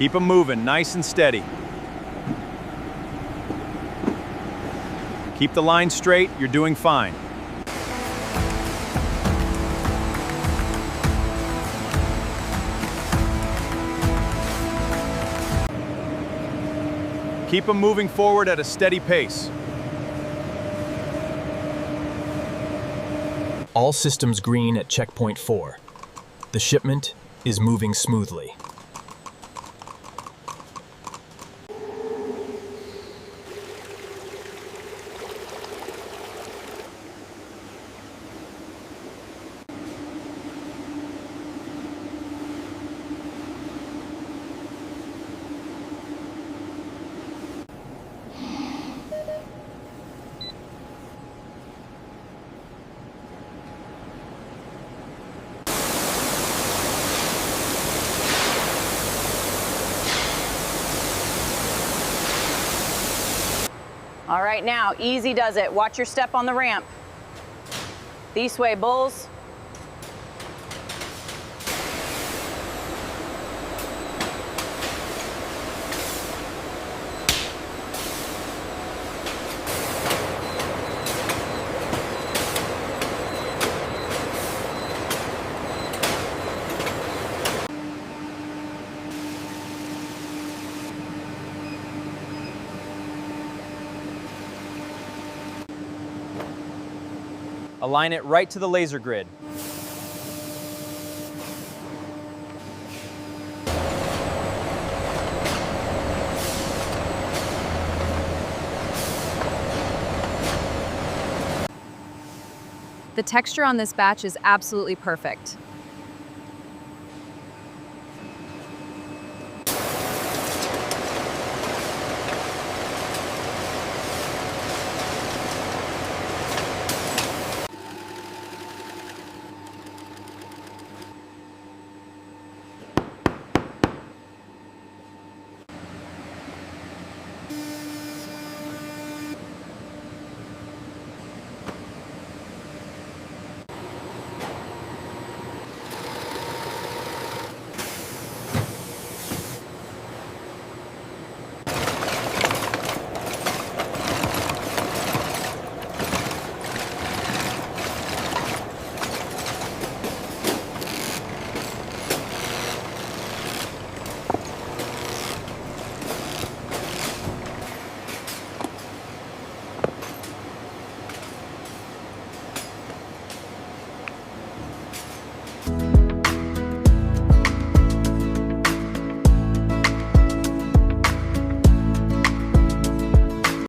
Keep them moving, nice and steady. Keep the line straight, you're doing fine. Keep them moving forward at a steady pace. All systems green at checkpoint 4. The shipment is moving smoothly. All right, now, easy does it. Watch your step on the ramp. This way, bulls. Align it right to the laser grid. The texture on this batch is absolutely perfect.